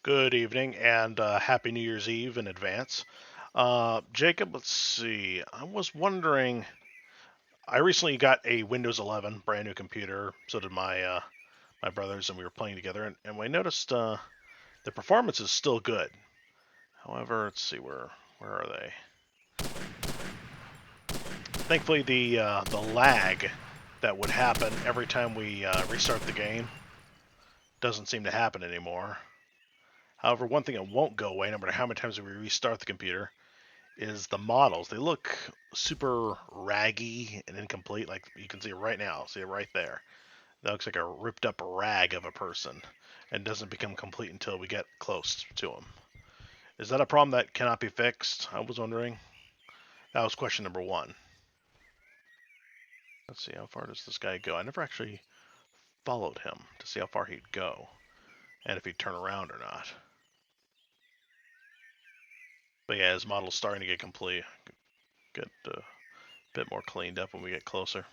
Good evening and happy New Year's Eve in advance. Jacob, let's see. I was wondering. I recently got a Windows 11 brand new computer. So did my brothers, and we were playing together. And we noticed the performance is still good. However, let's see where are they? Thankfully, the lag that would happen every time we restart the game doesn't seem to happen anymore. However, one thing that won't go away, no matter how many times we restart the computer, is the models. They look super raggy and incomplete. Like you can see it right now. See it right there. That looks like a ripped up rag of a person and doesn't become complete until we get close to them. Is that a problem that cannot be fixed? I was wondering. That was question number one. Let's see, how far does this guy go? I never actually followed him to see how far he'd go and if he'd turn around or not. But yeah, his model's starting to get complete. Get a bit more cleaned up when we get closer.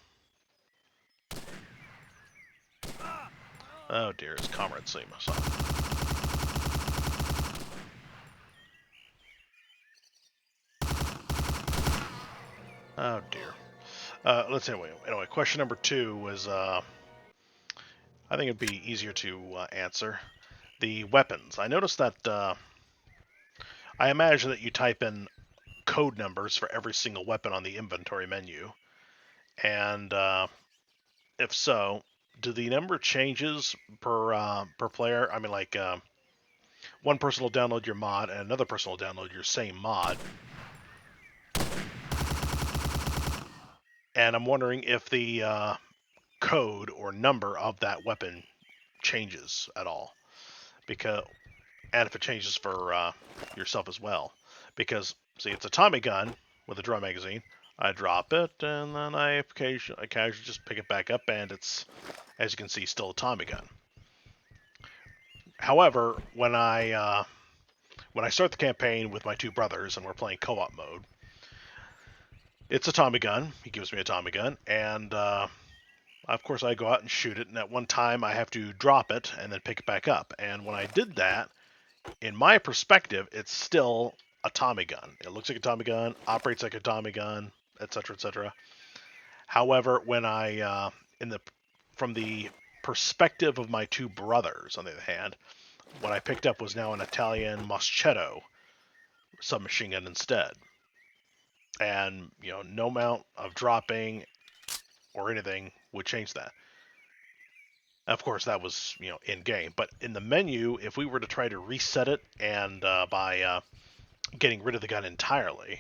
Oh dear, his comrade see us. Oh dear. Let's anyway. Question number two was I think it'd be easier to answer. The weapons. I noticed that I imagine that you type in code numbers for every single weapon on the inventory menu, and if so, do the number changes per player? I mean, like one person will download your mod, and another person will download your same mod. And I'm wondering if the code or number of that weapon changes at all, and if it changes for yourself as well. Because see, it's a Tommy gun with a drum magazine. I drop it, and then I casually just pick it back up, and it's, as you can see, still a Tommy gun. However, when I start the campaign with my two brothers and we're playing co-op mode, it's a Tommy gun. He gives me a Tommy gun, and of course I go out and shoot it. And at one time I have to drop it and then pick it back up. And when I did that, in my perspective, it's still a Tommy gun. It looks like a Tommy gun, operates like a Tommy gun, etc., etc. However, when I from the perspective of my two brothers, on the other hand, what I picked up was now an Italian Moschetto submachine gun instead. And no amount of dropping or anything would change that. Of course, that was in game, but in the menu, if we were to try to reset it and by getting rid of the gun entirely,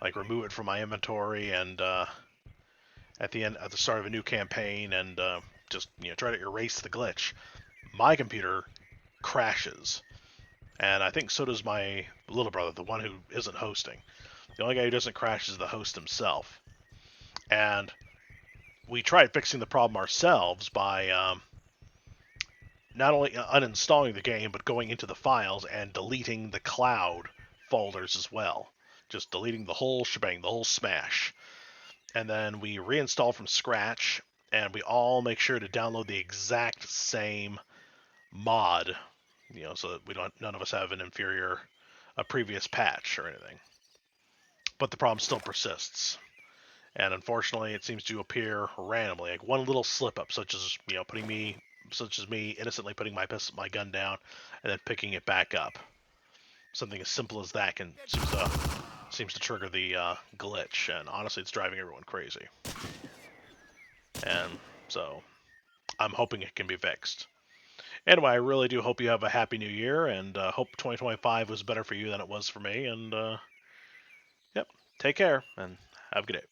like remove it from my inventory and at the start of a new campaign and just try to erase the glitch, my computer crashes, and I think so does my little brother, the one who isn't hosting. The only guy who doesn't crash is the host himself. And we tried fixing the problem ourselves by not only uninstalling the game, but going into the files and deleting the cloud folders as well. Just deleting the whole shebang, the whole smash. And then we reinstall from scratch, and we all make sure to download the exact same mod, so that none of us have an inferior, a previous patch or anything. But the problem still persists. And unfortunately, it seems to appear randomly, like one little slip up, such as me innocently putting my gun down and then picking it back up. Something as simple as that seems to trigger the glitch, and honestly, it's driving everyone crazy. And so, I'm hoping it can be fixed. Anyway, I really do hope you have a happy new year, and hope 2025 was better for you than it was for me. And yep, take care and have a good day.